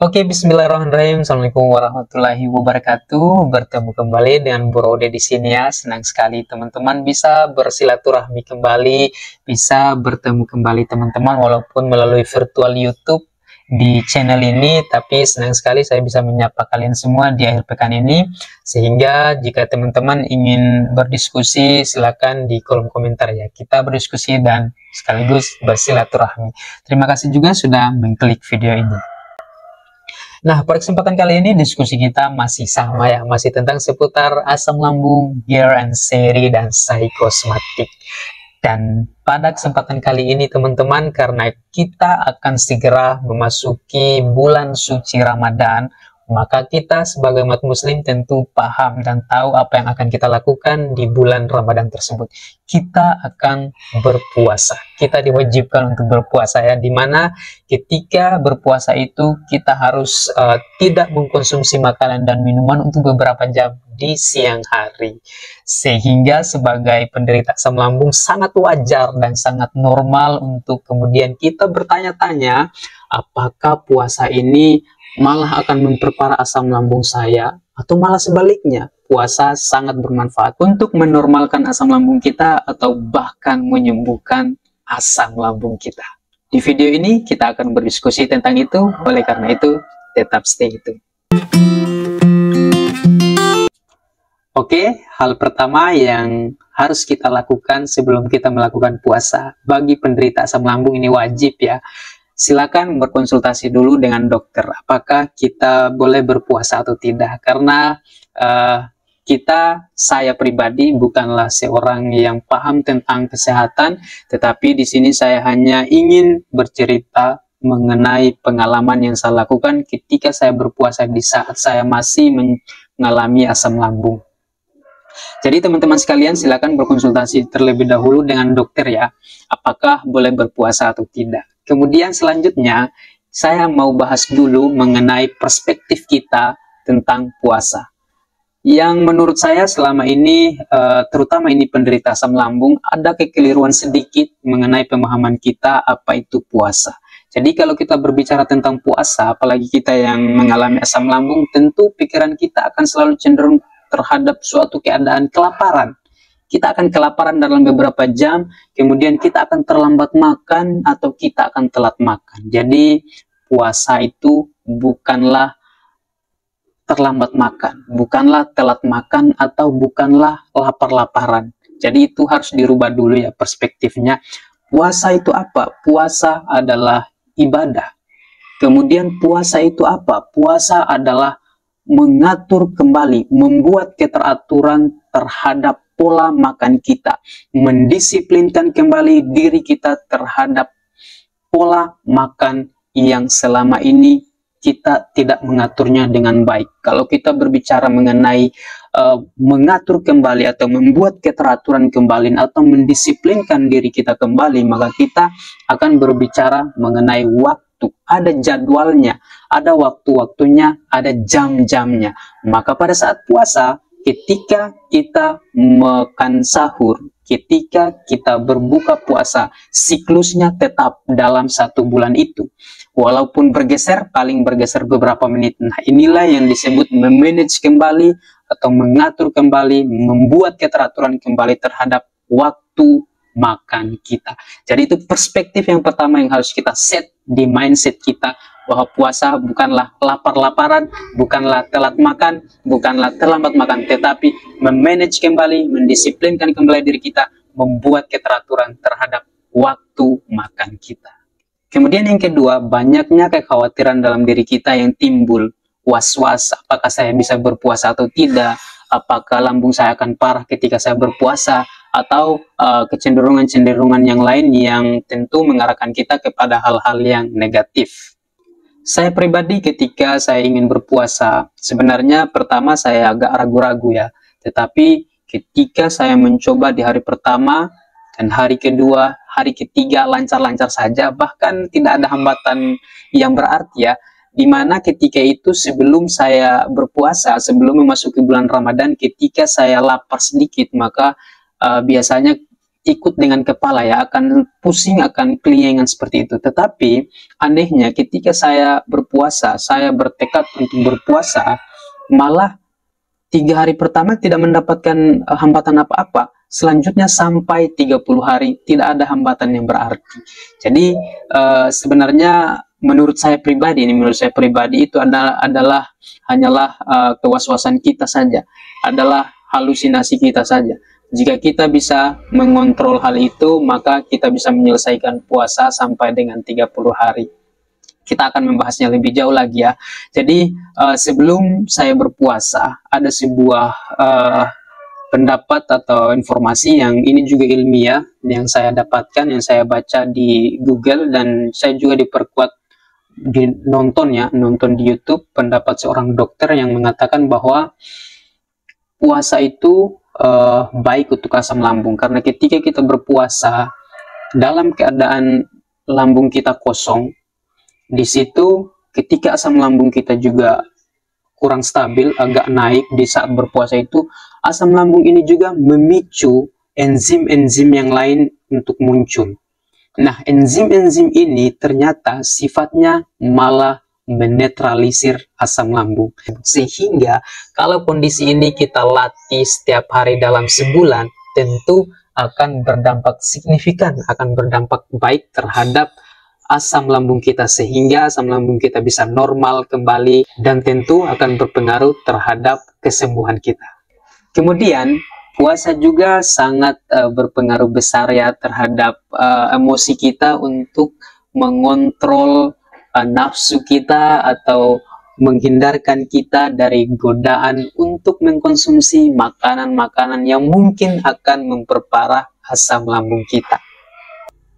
Oke, bismillahirrahmanirrahim. Assalamualaikum warahmatullahi wabarakatuh. Bertemu kembali dengan Bro Ode di sini ya. Senang sekali teman-teman bisa bersilaturahmi kembali, bisa bertemu kembali teman-teman walaupun melalui virtual YouTube di channel ini, tapi senang sekali saya bisa menyapa kalian semua di akhir pekan ini. Sehingga jika teman-teman ingin berdiskusi, silakan di kolom komentar ya. Kita berdiskusi dan sekaligus bersilaturahmi. Terima kasih juga sudah mengklik video ini. Nah, pada kesempatan kali ini diskusi kita masih sama ya, masih tentang seputar asam lambung, gear and seri, dan psikosmatik. Dan pada kesempatan kali ini teman-teman, karena kita akan segera memasuki bulan suci Ramadan, maka kita sebagai umat muslim tentu paham dan tahu apa yang akan kita lakukan di bulan Ramadan tersebut. Kita akan berpuasa. Kita diwajibkan untuk berpuasa ya, dimana ketika berpuasa itu kita harus tidak mengkonsumsi makanan dan minuman untuk beberapa jam di siang hari. Sehingga sebagai penderita asam lambung sangat wajar dan sangat normal untuk kemudian kita bertanya-tanya, apakah puasa ini malah akan memperparah asam lambung saya, atau malah sebaliknya, puasa sangat bermanfaat untuk menormalkan asam lambung kita atau bahkan menyembuhkan asam lambung kita. Di video ini kita akan berdiskusi tentang itu, oleh karena itu tetap stay tune. Oke, hal pertama yang harus kita lakukan sebelum kita melakukan puasa bagi penderita asam lambung ini wajib ya. Silakan berkonsultasi dulu dengan dokter apakah kita boleh berpuasa atau tidak, karena saya pribadi bukanlah seorang yang paham tentang kesehatan, tetapi di sini saya hanya ingin bercerita mengenai pengalaman yang saya lakukan ketika saya berpuasa di saat saya masih mengalami asam lambung. Jadi teman-teman sekalian silakan berkonsultasi terlebih dahulu dengan dokter ya, apakah boleh berpuasa atau tidak. Kemudian selanjutnya, saya mau bahas dulu mengenai perspektif kita tentang puasa. Yang menurut saya selama ini, terutama ini penderita asam lambung, ada kekeliruan sedikit mengenai pemahaman kita apa itu puasa. Jadi kalau kita berbicara tentang puasa, apalagi kita yang mengalami asam lambung, tentu pikiran kita akan selalu cenderung terhadap suatu keadaan kelaparan. Kita akan kelaparan dalam beberapa jam, kemudian kita akan terlambat makan atau kita akan telat makan. Jadi puasa itu bukanlah terlambat makan, bukanlah telat makan, atau bukanlah lapar-laparan. Jadi itu harus dirubah dulu ya perspektifnya. Puasa itu apa? Puasa adalah ibadah. Kemudian puasa itu apa? Puasa adalah mengatur kembali, membuat keteraturan terhadap pola makan kita, mendisiplinkan kembali diri kita terhadap pola makan yang selama ini kita tidak mengaturnya dengan baik. Kalau kita berbicara mengenai mengatur kembali atau membuat keteraturan kembali atau mendisiplinkan diri kita kembali, maka kita akan berbicara mengenai waktu. Ada jadwalnya, ada waktu-waktunya, ada jam-jamnya. Maka pada saat puasa, ketika kita makan sahur, ketika kita berbuka puasa, siklusnya tetap dalam 1 bulan itu. Walaupun bergeser, paling bergeser beberapa menit. Nah, inilah yang disebut memanage kembali atau mengatur kembali, membuat keteraturan kembali terhadap waktu makan kita. Jadi itu perspektif yang pertama yang harus kita set di mindset kita, bahwa puasa bukanlah lapar-laparan, bukanlah telat makan, bukanlah terlambat makan, tetapi memanage kembali, mendisiplinkan kembali diri kita, membuat keteraturan terhadap waktu makan kita. Kemudian yang kedua, banyaknya kekhawatiran dalam diri kita yang timbul, was-was, apakah saya bisa berpuasa atau tidak, apakah lambung saya akan parah ketika saya berpuasa, atau kecenderungan-kecenderungan yang lain yang tentu mengarahkan kita kepada hal-hal yang negatif. Saya pribadi ketika saya ingin berpuasa, sebenarnya pertama saya agak ragu-ragu ya, tetapi ketika saya mencoba di hari pertama dan hari kedua, hari ketiga lancar-lancar saja, bahkan tidak ada hambatan yang berarti ya, dimana ketika itu sebelum saya berpuasa, sebelum memasuki bulan Ramadan, ketika saya lapar sedikit, maka biasanya ikut dengan kepala ya, akan pusing, akan kelingan seperti itu. Tetapi anehnya ketika saya berpuasa, saya bertekad untuk berpuasa, malah 3 hari pertama tidak mendapatkan hambatan apa-apa. Selanjutnya sampai 30 hari tidak ada hambatan yang berarti. Jadi sebenarnya menurut saya pribadi itu adalah hanyalah kewaswasan kita saja, adalah halusinasi kita saja. Jika kita bisa mengontrol hal itu, maka kita bisa menyelesaikan puasa sampai dengan 30 hari. Kita akan membahasnya lebih jauh lagi ya. Jadi sebelum saya berpuasa, ada sebuah pendapat atau informasi yang ini juga ilmiah yang saya dapatkan, yang saya baca di Google, dan saya juga diperkuat nonton di YouTube pendapat seorang dokter yang mengatakan bahwa puasa itu baik untuk asam lambung, karena ketika kita berpuasa dalam keadaan lambung kita kosong, di situ ketika asam lambung kita juga kurang stabil, agak naik di saat berpuasa itu, asam lambung ini juga memicu enzim-enzim yang lain untuk muncul. Nah, enzim-enzim ini ternyata sifatnya malah menetralisir asam lambung. Sehingga kalau kondisi ini kita latih setiap hari dalam sebulan, tentu akan berdampak signifikan, akan berdampak baik terhadap asam lambung kita, sehingga asam lambung kita bisa normal kembali, dan tentu akan berpengaruh terhadap kesembuhan kita. Kemudian puasa juga sangat berpengaruh besar ya terhadap emosi kita, untuk mengontrol nafsu kita atau menghindarkan kita dari godaan untuk mengkonsumsi makanan-makanan yang mungkin akan memperparah asam lambung kita.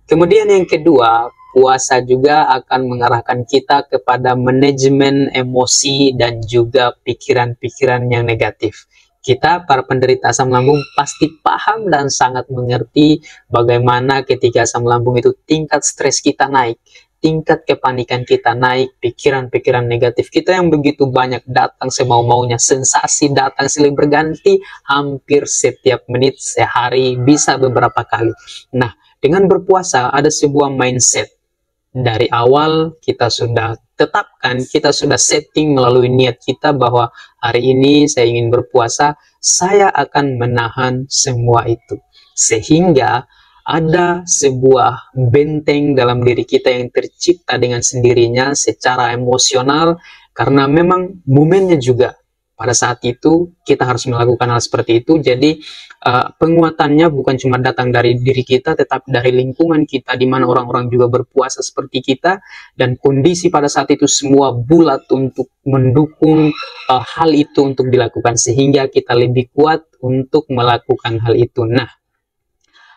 Kemudian yang kedua, puasa juga akan mengarahkan kita kepada manajemen emosi dan juga pikiran-pikiran yang negatif. Kita, para penderita asam lambung, pasti paham dan sangat mengerti bagaimana ketika asam lambung itu tingkat stres kita naik, tingkat kepanikan kita naik, pikiran-pikiran negatif kita yang begitu banyak datang semau-maunya, sensasi datang silih berganti hampir setiap menit, sehari, bisa beberapa kali. Nah, dengan berpuasa ada sebuah mindset. Dari awal kita sudah tetapkan, kita sudah setting melalui niat kita bahwa hari ini saya ingin berpuasa, saya akan menahan semua itu. Sehingga ada sebuah benteng dalam diri kita yang tercipta dengan sendirinya secara emosional, karena memang momennya juga pada saat itu kita harus melakukan hal seperti itu. Jadi penguatannya bukan cuma datang dari diri kita, tetapi dari lingkungan kita, di mana orang-orang juga berpuasa seperti kita, dan kondisi pada saat itu semua bulat untuk mendukung hal itu untuk dilakukan, sehingga kita lebih kuat untuk melakukan hal itu. Nah,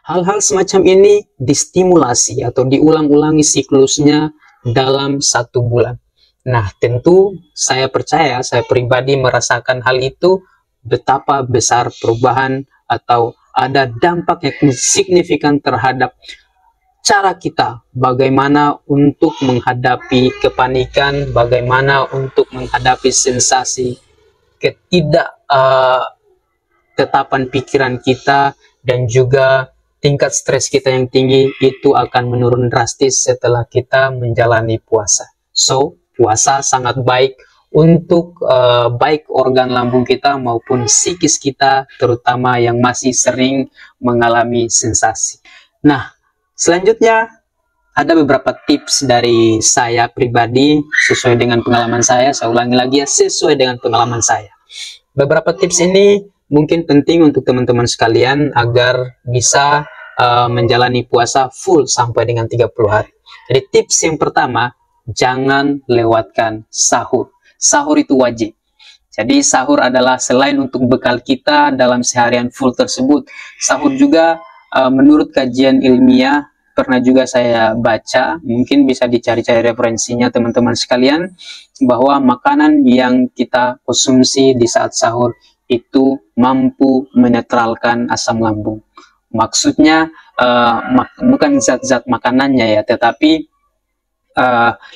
hal-hal semacam ini distimulasi atau diulang-ulangi siklusnya dalam 1 bulan. Nah, tentu saya percaya, saya pribadi merasakan hal itu, betapa besar perubahan atau ada dampak yang signifikan terhadap cara kita bagaimana untuk menghadapi kepanikan, bagaimana untuk menghadapi sensasi tetapan pikiran kita, dan juga tingkat stres kita yang tinggi itu akan menurun drastis setelah kita menjalani puasa. So, puasa sangat baik untuk baik organ lambung kita maupun psikis kita, terutama yang masih sering mengalami sensasi. Nah, selanjutnya ada beberapa tips dari saya pribadi sesuai dengan pengalaman saya. Saya ulangi lagi ya, sesuai dengan pengalaman saya. Beberapa tips ini mungkin penting untuk teman-teman sekalian agar bisa menjalani puasa full sampai dengan 30 hari. Jadi tips yang pertama, jangan lewatkan sahur. Sahur itu wajib. Jadi sahur adalah selain untuk bekal kita dalam seharian full tersebut, sahur juga menurut kajian ilmiah, pernah juga saya baca, mungkin bisa dicari-cari referensinya teman-teman sekalian, bahwa makanan yang kita konsumsi di saat sahur itu mampu menetralkan asam lambung. Maksudnya bukan zat-zat makanannya ya, tetapi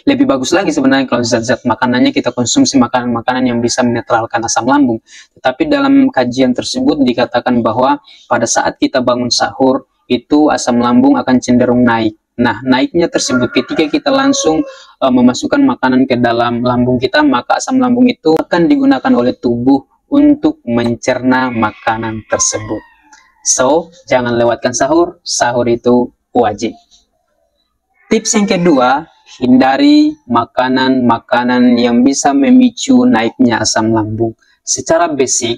lebih bagus lagi sebenarnya kalau zat-zat makanannya kita konsumsi makanan-makanan yang bisa menetralkan asam lambung. Tetapi dalam kajian tersebut dikatakan bahwa pada saat kita bangun sahur, itu asam lambung akan cenderung naik. Nah, naiknya tersebut ketika kita langsung memasukkan makanan ke dalam lambung kita, maka asam lambung itu akan digunakan oleh tubuh untuk mencerna makanan tersebut. So, jangan lewatkan sahur, sahur itu wajib. Tips yang kedua, hindari makanan-makanan yang bisa memicu naiknya asam lambung. Secara basic,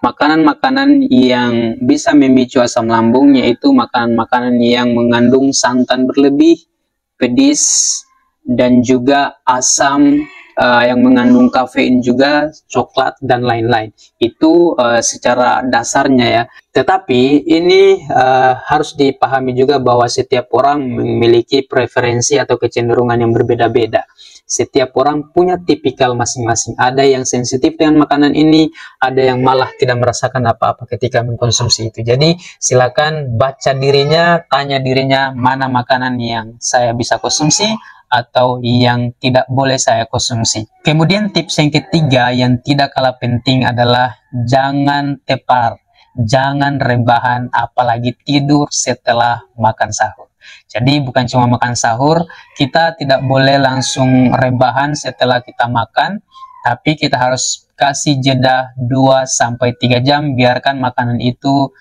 makanan-makanan yang bisa memicu asam lambung yaitu makanan-makanan yang mengandung santan berlebih, pedis, dan juga asam, yang mengandung kafein juga, coklat, dan lain-lain. Itu secara dasarnya ya. Tetapi ini harus dipahami juga bahwa setiap orang memiliki preferensi atau kecenderungan yang berbeda-beda. Setiap orang punya tipikal masing-masing. Ada yang sensitif dengan makanan ini, ada yang malah tidak merasakan apa-apa ketika mengkonsumsi itu. Jadi silakan baca dirinya, tanya dirinya mana makanan yang saya bisa konsumsi atau yang tidak boleh saya konsumsi. Kemudian tips yang ketiga yang tidak kalah penting adalah jangan tepar, jangan rebahan, apalagi tidur setelah makan sahur. Jadi bukan cuma makan sahur, kita tidak boleh langsung rebahan setelah kita makan, tapi kita harus kasih jeda 2-3 jam, biarkan makanan itu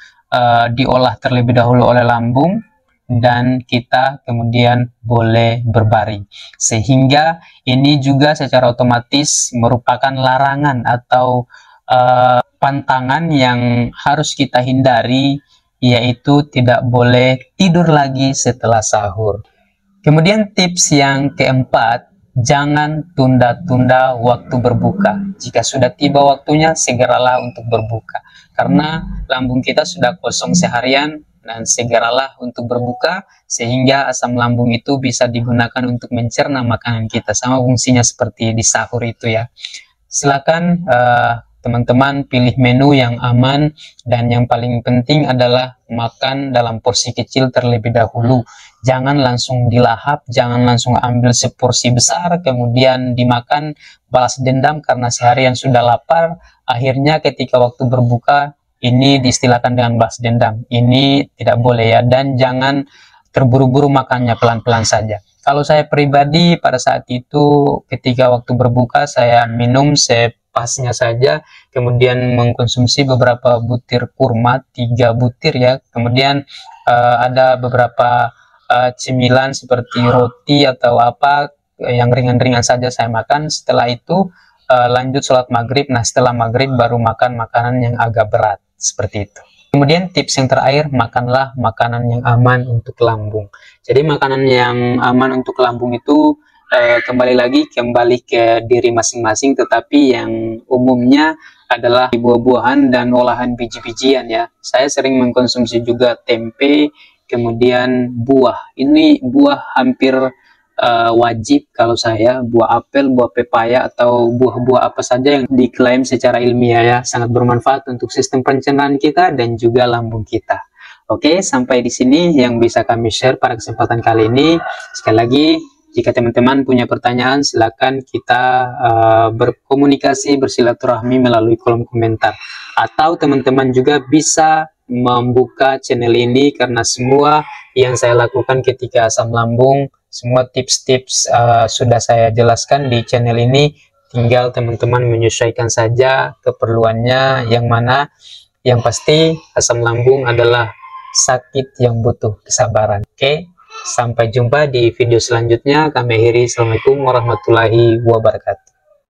diolah terlebih dahulu oleh lambung, dan kita kemudian boleh berbaring. Sehingga ini juga secara otomatis merupakan larangan atau pantangan yang harus kita hindari, yaitu tidak boleh tidur lagi setelah sahur. Kemudian tips yang keempat, jangan tunda-tunda waktu berbuka. Jika sudah tiba waktunya, segeralah untuk berbuka. Karena lambung kita sudah kosong seharian, dan segeralah untuk berbuka sehingga asam lambung itu bisa digunakan untuk mencerna makanan kita, sama fungsinya seperti di sahur itu ya. Silakan teman-teman pilih menu yang aman, dan yang paling penting adalah makan dalam porsi kecil terlebih dahulu. Jangan langsung dilahap, jangan langsung ambil seporsi besar kemudian dimakan balas dendam karena seharian sudah lapar, akhirnya ketika waktu berbuka ini diistilahkan dengan balas dendam. Ini tidak boleh ya, dan jangan terburu-buru makannya, pelan-pelan saja. Kalau saya pribadi pada saat itu ketika waktu berbuka saya minum sepasnya saja, kemudian mengkonsumsi beberapa butir kurma, 3 butir ya, kemudian ada beberapa cemilan seperti roti atau apa yang ringan-ringan saja saya makan. Setelah itu lanjut sholat maghrib. Nah, setelah maghrib baru makan makanan yang agak berat. Seperti itu. Kemudian tips yang terakhir, makanlah makanan yang aman untuk lambung. Jadi makanan yang aman untuk lambung itu kembali ke diri masing-masing, tetapi yang umumnya adalah buah-buahan dan olahan biji-bijian ya. Saya sering mengkonsumsi juga tempe, kemudian buah. Ini buah hampir wajib kalau saya, buah apel, buah pepaya, atau buah-buah apa saja yang diklaim secara ilmiah ya, sangat bermanfaat untuk sistem pencernaan kita dan juga lambung kita. Oke, sampai di sini yang bisa kami share pada kesempatan kali ini. Sekali lagi, jika teman-teman punya pertanyaan, silakan kita berkomunikasi, bersilaturahmi melalui kolom komentar. Atau teman-teman juga bisa membuka channel ini, karena semua yang saya lakukan ketika asam lambung, semua tips-tips sudah saya jelaskan di channel ini. Tinggal teman-teman menyesuaikan saja keperluannya yang mana. Yang pasti asam lambung adalah sakit yang butuh kesabaran. Oke, sampai jumpa di video selanjutnya. Kami akhiri. Assalamualaikum warahmatullahi wabarakatuh.